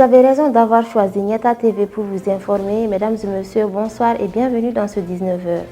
avez raison d'avoir choisi Nieta TV pour vous informer. Mesdames et messieurs, bonsoir et bienvenue dans ce 19h.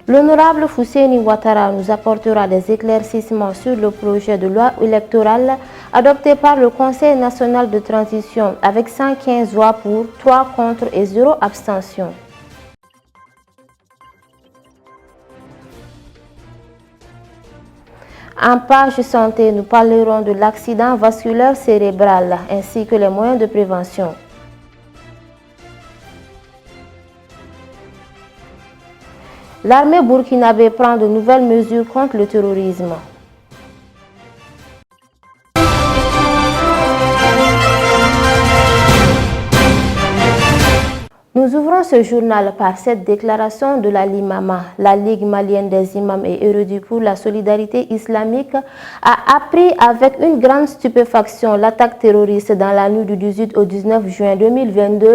L'honorable Fousséni Ouattara nous apportera des éclaircissements sur le projet de loi électorale adopté par le Conseil national de transition avec 115 voix pour, 3 contre et 0 abstention. En page santé, nous parlerons de l'accident vasculaire cérébral ainsi que les moyens de prévention. L'armée burkinabé prend de nouvelles mesures contre le terrorisme. Nous ouvrons ce journal par cette déclaration de la LIMAMA. La Ligue malienne des imams et érudits pour la solidarité islamique a appris avec une grande stupéfaction l'attaque terroriste dans la nuit du 18 au 19 juin 2022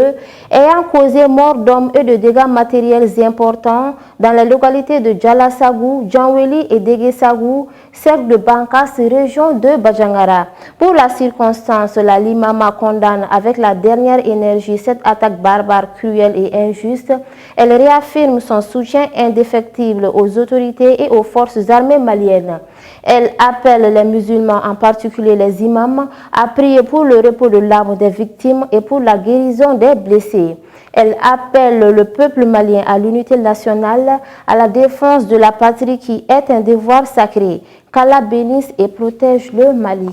ayant causé mort d'hommes et de dégâts matériels importants dans les localités de Djalassagou, Djanweli et Déguessagou, cercle de Bankas, région de Bajangara. Pour la circonstance, la LIMAMA condamne avec la dernière énergie cette attaque barbare, cruelle et injuste. Elle réaffirme son soutien indéfectible aux autorités et aux forces armées maliennes. Elle appelle les musulmans, en particulier les imams, à prier pour le repos de l'âme des victimes et pour la guérison des blessés. Elle appelle le peuple malien à l'unité nationale, à la défense de la patrie qui est un devoir sacré. Qu'Allah bénisse et protège le Mali.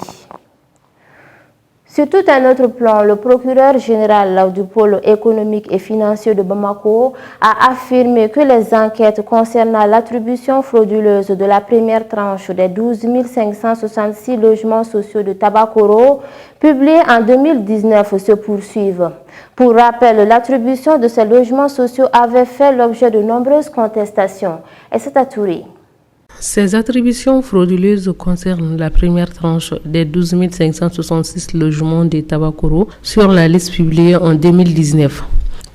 Sur tout un autre plan, le procureur général du pôle économique et financier de Bamako a affirmé que les enquêtes concernant l'attribution frauduleuse de la première tranche des 12 566 logements sociaux de Tabakoro, publiés en 2019, se poursuivent. Pour rappel, l'attribution de ces logements sociaux avait fait l'objet de nombreuses contestations. Et c'est à Touré. Ces attributions frauduleuses concernent la première tranche des 12 566 logements de Tabakoro sur la liste publiée en 2019.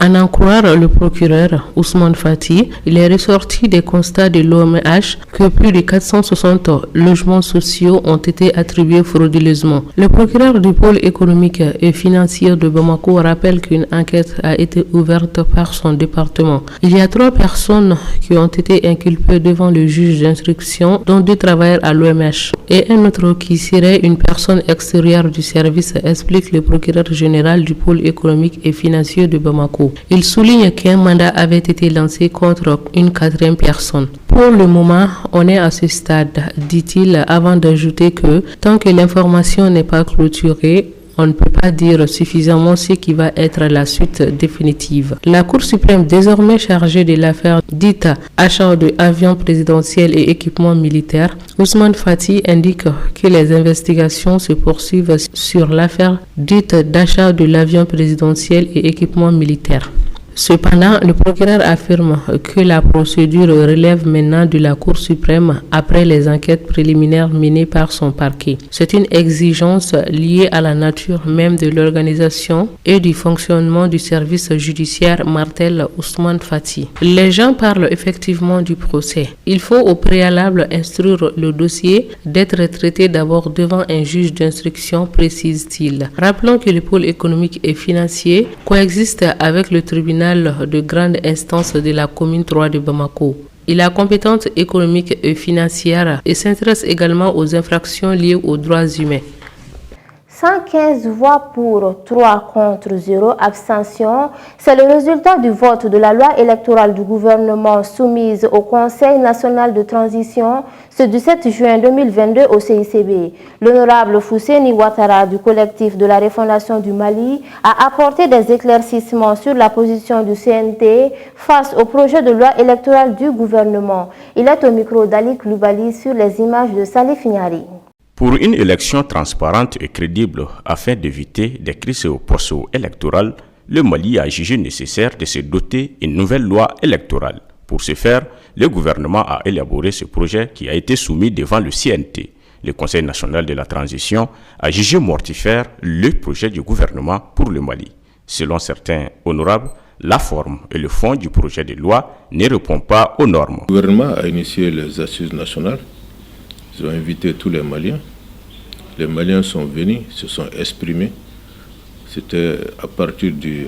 À en croire le procureur Ousmane Fati, il est ressorti des constats de l'OMH que plus de 460 logements sociaux ont été attribués frauduleusement. Le procureur du pôle économique et financier de Bamako rappelle qu'une enquête a été ouverte par son département. Il y a 3 personnes qui ont été inculpées devant le juge d'instruction, dont 2 travailleurs à l'OMH et un autre qui serait une personne extérieure du service, explique le procureur général du pôle économique et financier de Bamako. Il souligne qu'un mandat avait été lancé contre une 4e personne. Pour le moment, on est à ce stade, dit-il, avant d'ajouter que tant que l'information n'est pas clôturée, on ne peut pas dire suffisamment ce qui va être la suite définitive. La Cour suprême, désormais chargée de l'affaire dite achat de avions présidentiels et équipements militaires, Ousmane Fati indique que les investigations se poursuivent sur l'affaire dite d'achat de l'avion présidentiel et équipements militaires. Cependant, le procureur affirme que la procédure relève maintenant de la Cour suprême après les enquêtes préliminaires menées par son parquet. C'est une exigence liée à la nature même de l'organisation et du fonctionnement du service judiciaire, martèle Ousmane Fati. Les gens parlent effectivement du procès. Il faut au préalable instruire le dossier d'être traité d'abord devant un juge d'instruction, précise-t-il. Rappelons que le pôle économique et financier coexiste avec le tribunal de grande instance de la commune 3 de Bamako. Il a compétence économique et financière et s'intéresse également aux infractions liées aux droits humains. 115 voix pour, 3 contre, 0 abstention. C'est le résultat du vote de la loi électorale du gouvernement soumise au Conseil national de transition ce 17 juin 2022 au CICB. L'honorable Fousséni Ouattara du collectif de la refondation du Mali a apporté des éclaircissements sur la position du CNT face au projet de loi électorale du gouvernement. Il est au micro d'Ali Kloubali sur les images de Salif Niari. Pour une élection transparente et crédible afin d'éviter des crises au processus électoral, le Mali a jugé nécessaire de se doter d'une nouvelle loi électorale. Pour ce faire, le gouvernement a élaboré ce projet qui a été soumis devant le CNT. Le Conseil national de la transition a jugé mortifère le projet du gouvernement pour le Mali. Selon certains honorables, la forme et le fond du projet de loi ne répondent pas aux normes. Le gouvernement a initié les assises nationales. Ils ont invité tous les Maliens. les Maliens sont venus, se sont exprimés. C'était à partir du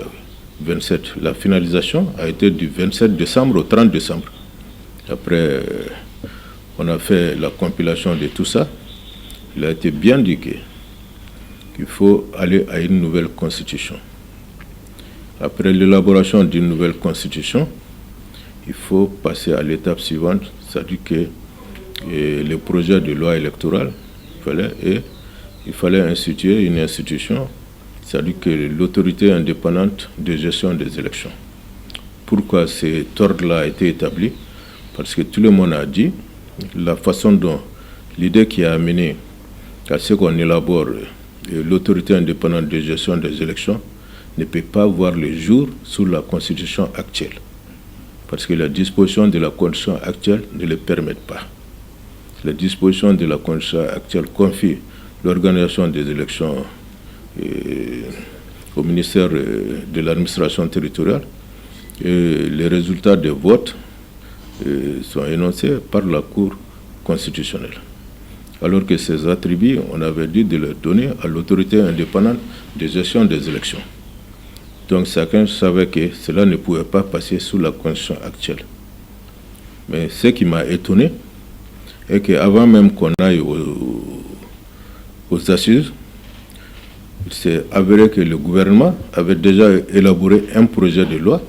27. La finalisation a été du 27 décembre au 30 décembre. Après, on a fait la compilation de tout ça. Il a été bien dit qu'il faut aller à une nouvelle constitution. Après l'élaboration d'une nouvelle constitution, il faut passer à l'étape suivante, c'est-à-dire que le projet de loi électorale, il fallait instituer une institution, c'est-à-dire que l'autorité indépendante de gestion des élections. Pourquoi cet ordre-là a été établi? Parce que tout le monde a dit la façon dont l'idée qui a amené à ce qu'on élabore l'autorité indépendante de gestion des élections ne peut pas voir le jour sous la constitution actuelle. Parce que la disposition de la constitution actuelle ne le permet pas. La disposition de la constitution actuelle confie l'organisation des élections au ministère de l'administration territoriale et les résultats des votes sont énoncés par la Cour constitutionnelle. Alors que ces attributs, on avait dit de les donner à l'autorité indépendante de gestion des élections. Donc chacun savait que cela ne pouvait pas passer sous la constitution actuelle. Mais ce qui m'a étonné est qu'avant même qu'on aille aux assises, il s'est avéré que le gouvernement avait déjà élaboré un projet de loi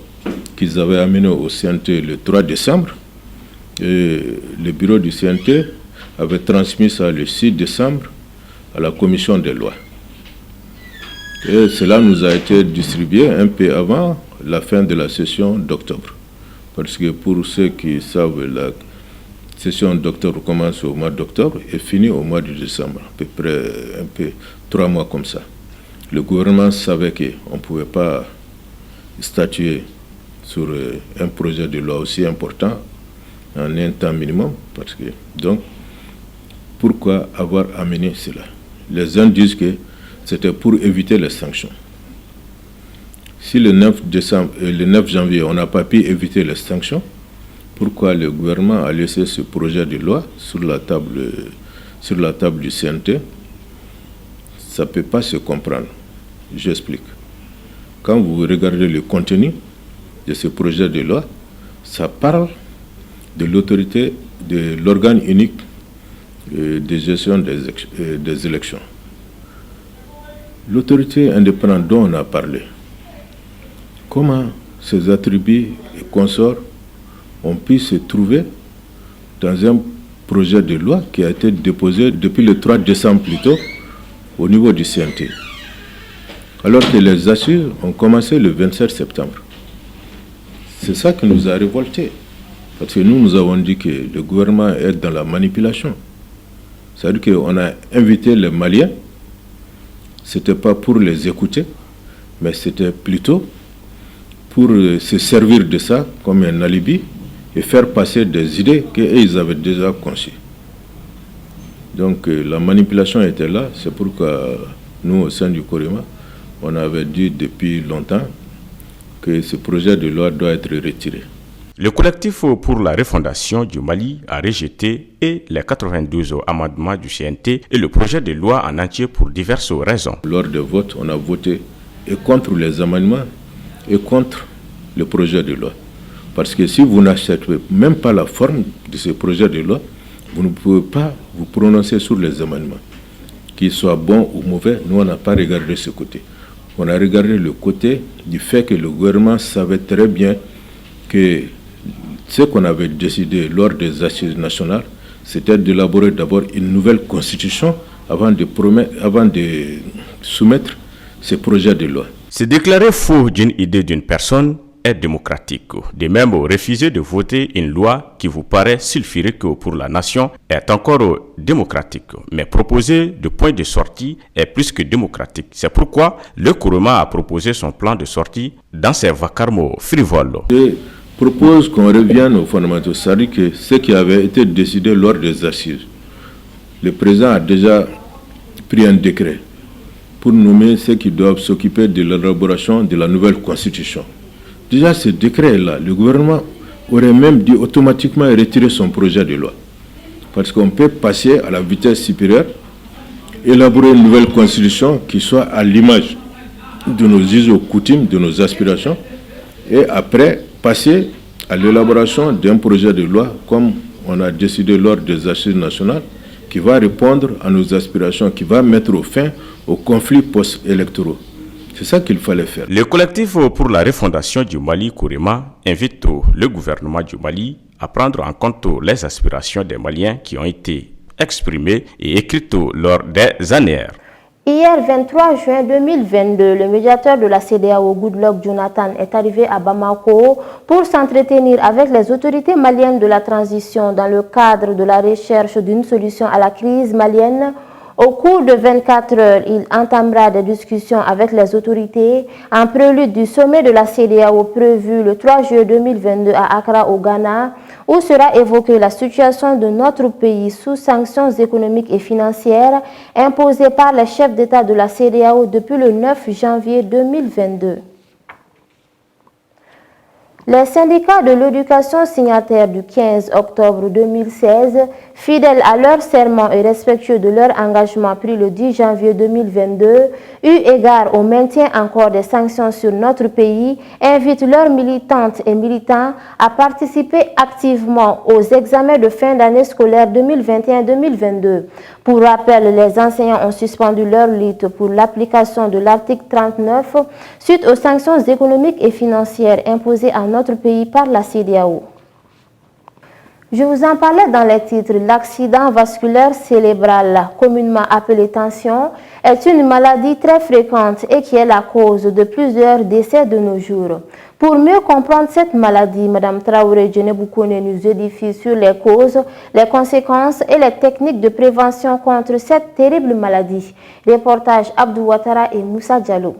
qu'ils avaient amené au CNT le 3 décembre. Et le bureau du CNT avait transmis ça le 6 décembre à la commission des lois. Et cela nous a été distribué un peu avant la fin de la session d'octobre. Parce que pour ceux qui savent, la session d'octobre commence au mois d'octobre et finit au mois de décembre, à peu près 3 mois comme ça. Le gouvernement savait qu'on ne pouvait pas statuer sur un projet de loi aussi important en un temps minimum. Parce que, donc, pourquoi avoir amené cela? Les uns disent que c'était pour éviter les sanctions. Si le 9 janvier, on n'a pas pu éviter les sanctions, pourquoi le gouvernement a laissé ce projet de loi sur la table du CNT? Ça ne peut pas se comprendre. J'explique. Quand vous regardez le contenu de ce projet de loi, ça parle de l'autorité, de l'organe unique de gestion des élections. L'autorité indépendante dont on a parlé, comment ces attributs et consorts ont pu se trouver dans un projet de loi qui a été déposé depuis le 3 décembre plutôt au niveau du CNT, alors que les assises ont commencé le 27 septembre. C'est ça qui nous a révoltés. Parce que nous avons dit que le gouvernement est dans la manipulation. C'est-à-dire qu'on a invité les Maliens, ce n'était pas pour les écouter, mais c'était plutôt pour se servir de ça comme un alibi et faire passer des idées qu'ils avaient déjà conçues. Donc la manipulation était là, c'est pourquoi nous, au sein du COREMA, on avait dit depuis longtemps que ce projet de loi doit être retiré. Le collectif pour la refondation du Mali a rejeté les 92 amendements du CNT et le projet de loi en entier pour diverses raisons. Lors des votes, on a voté et contre les amendements et contre le projet de loi. Parce que si vous n'acceptez même pas la forme de ce projet de loi, vous ne pouvez pas vous prononcer sur les amendements. Qu'ils soient bons ou mauvais, nous on n'a pas regardé ce côté. On a regardé le côté du fait que le gouvernement savait très bien que ce qu'on avait décidé lors des assises nationales, c'était d'élaborer d'abord une nouvelle constitution avant de soumettre ce projet de loi. Se déclarer faux d'une idée d'une personne est démocratique. De même, refuser de voter une loi qui vous paraît sulfurique pour la nation est encore démocratique. Mais proposer de point de sortie est plus que démocratique. C'est pourquoi le COREMA a proposé son plan de sortie dans ses vacarmes frivoles. Je propose qu'on revienne aux fondamentaux, c'est-à-dire que ce qui avait été décidé lors des assises, le président a déjà pris un décret pour nommer ceux qui doivent s'occuper de l'élaboration de la nouvelle constitution. Déjà, ce décret-là, le gouvernement aurait même dû automatiquement retirer son projet de loi. Parce qu'on peut passer à la vitesse supérieure élaborer une nouvelle constitution qui soit à l'image de nos us et coutumes, de nos aspirations, et après passer à l'élaboration d'un projet de loi, comme on a décidé lors des assises nationales, qui va répondre à nos aspirations, qui va mettre fin aux conflits post-électoraux. C'est ça qu'il fallait faire. Le collectif pour la refondation du Mali, Kourema, invite le gouvernement du Mali à prendre en compte les aspirations des Maliens qui ont été exprimées et écrites lors des années. Hier 23 juin 2022, le médiateur de la CEDEAO, Goodluck Jonathan, est arrivé à Bamako pour s'entretenir avec les autorités maliennes de la transition dans le cadre de la recherche d'une solution à la crise malienne. Au cours de 24 heures, il entamera des discussions avec les autorités en prélude du sommet de la CEDEAO prévu le 3 juillet 2022 à Accra au Ghana, où sera évoquée la situation de notre pays sous sanctions économiques et financières imposées par les chefs d'État de la CEDEAO depuis le 9 janvier 2022. Les syndicats de l'éducation signataires du 15 octobre 2016, fidèles à leur serment et respectueux de leur engagement pris le 10 janvier 2022, eu égard au maintien encore des sanctions sur notre pays, invitent leurs militantes et militants à participer activement aux examens de fin d'année scolaire 2021-2022. Pour rappel, les enseignants ont suspendu leur lutte pour l'application de l'article 39 suite aux sanctions économiques et financières imposées à notre pays par la CEDEAO. Je vous en parlais dans les titres. L'accident vasculaire cérébral, communément appelé tension, est une maladie très fréquente et qui est la cause de plusieurs décès de nos jours. Pour mieux comprendre cette maladie, Mme Traoré Djeneboukone nous édifie sur les causes, les conséquences et les techniques de prévention contre cette terrible maladie. Reportage Abdou Ouattara et Moussa Diallo.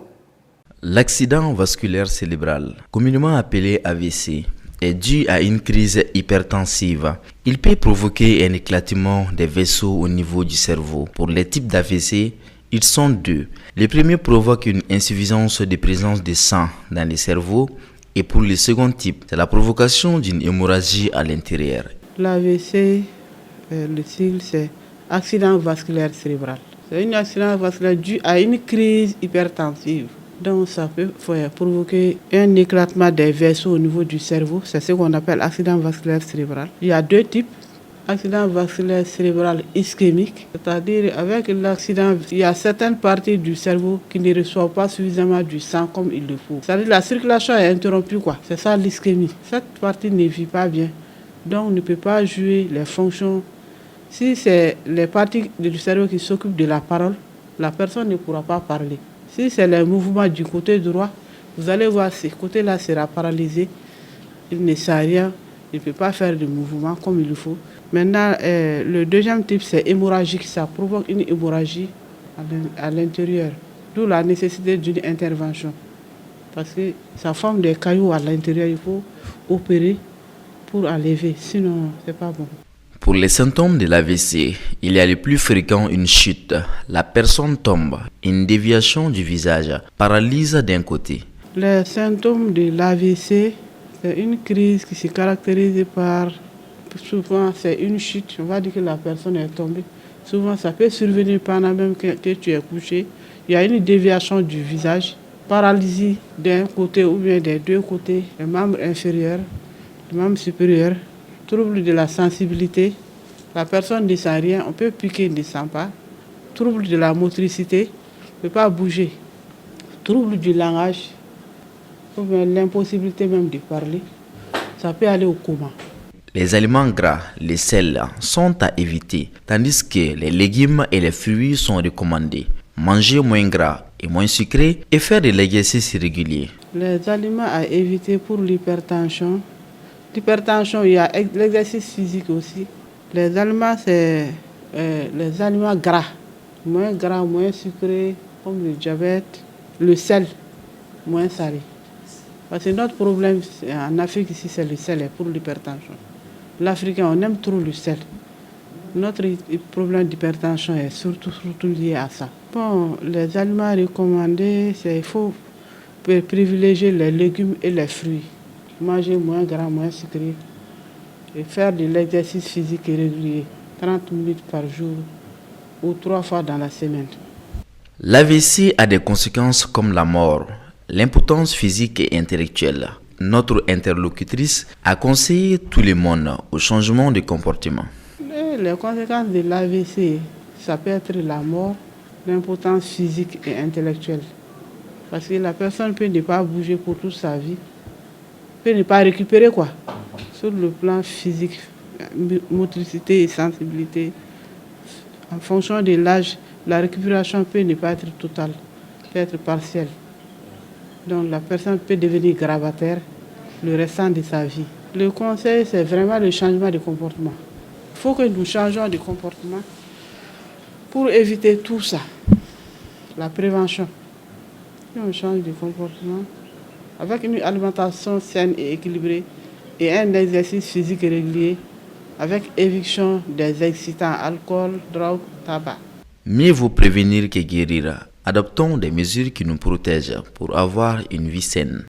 L'accident vasculaire cérébral, communément appelé AVC, est dû à une crise hypertensive. Il peut provoquer un éclatement des vaisseaux au niveau du cerveau. Pour les types d'AVC, ils sont deux. Le premier provoque une insuffisance de présence de sang dans le cerveau et pour le second type, c'est la provocation d'une hémorragie à l'intérieur. L'AVC, le sigle, c'est accident vasculaire cérébral. C'est un accident vasculaire dû à une crise hypertensive. Donc ça peut provoquer un éclatement des vaisseaux au niveau du cerveau. C'est ce qu'on appelle accident vasculaire cérébral. Il y a deux types. Accident vasculaire cérébral ischémique, c'est-à-dire avec l'accident, il y a certaines parties du cerveau qui ne reçoivent pas suffisamment du sang comme il le faut. C'est-à-dire la circulation est interrompue, quoi. C'est ça l'ischémie. Cette partie ne vit pas bien, donc ne peut pas jouer les fonctions. Si c'est les parties du cerveau qui s'occupent de la parole, la personne ne pourra pas parler. Si c'est les mouvements du côté droit, vous allez voir ce côté-là sera paralysé. Il ne sait rien, il ne peut pas faire de mouvement comme il le faut. Maintenant, le deuxième type, c'est hémorragique. Ça provoque une hémorragie à l'intérieur. D'où la nécessité d'une intervention. Parce que ça forme des cailloux à l'intérieur. Il faut opérer pour enlever. Sinon, ce n'est pas bon. Pour les symptômes de l'AVC, il y a le plus fréquent une chute. La personne tombe, une déviation du visage, paralyse d'un côté. Les symptômes de l'AVC, c'est une crise qui se caractérise par... Souvent, c'est une chute. On va dire que la personne est tombée. Souvent, ça peut survenir pendant même que tu es couché. Il y a une déviation du visage, paralysie d'un côté ou bien des deux côtés, les membres inférieurs, les membres supérieurs, trouble de la sensibilité. La personne ne sent rien, on peut piquer, ne sent pas. Trouble de la motricité, on ne peut pas bouger. Trouble du langage, ou bien l'impossibilité même de parler. Ça peut aller au coma. Les aliments gras, les sels, sont à éviter, tandis que les légumes et les fruits sont recommandés. Manger moins gras et moins sucré et faire de l'exercice régulier. Les aliments à éviter pour l'hypertension. L'hypertension, il y a l'exercice physique aussi. Les aliments, c'est les aliments gras, moins sucrés, comme le diabète, le sel, moins salé. Parce que notre problème en Afrique ici, c'est le sel pour l'hypertension. L'Africain, on aime trop le sel. Notre problème d'hypertension est surtout lié à ça. Bon, les aliments recommandés, il faut privilégier les légumes et les fruits. Manger moins gras, moins sucré. Et faire de l'exercice physique régulier, 30 minutes par jour. ou 3 fois dans la semaine. L'AVC a des conséquences comme la mort, l'impotence physique et intellectuelle. Notre interlocutrice a conseillé tout le monde au changement de comportement. Les conséquences de l'AVC, ça peut être la mort, l'impotence physique et intellectuelle. Parce que la personne peut ne pas bouger pour toute sa vie, peut ne pas récupérer quoi. Sur le plan physique, motricité et sensibilité, en fonction de l'âge, la récupération peut ne pas être totale, peut être partielle. Donc la personne peut devenir gravataire le restant de sa vie. Le conseil, c'est vraiment le changement de comportement. Il faut que nous changeons de comportement pour éviter tout ça. La prévention. Si on change de comportement, avec une alimentation saine et équilibrée et un exercice physique régulier, avec éviction des excitants, alcool, drogue, tabac. Mieux vaut prévenir que guérir. Adoptons des mesures qui nous protègent pour avoir une vie saine.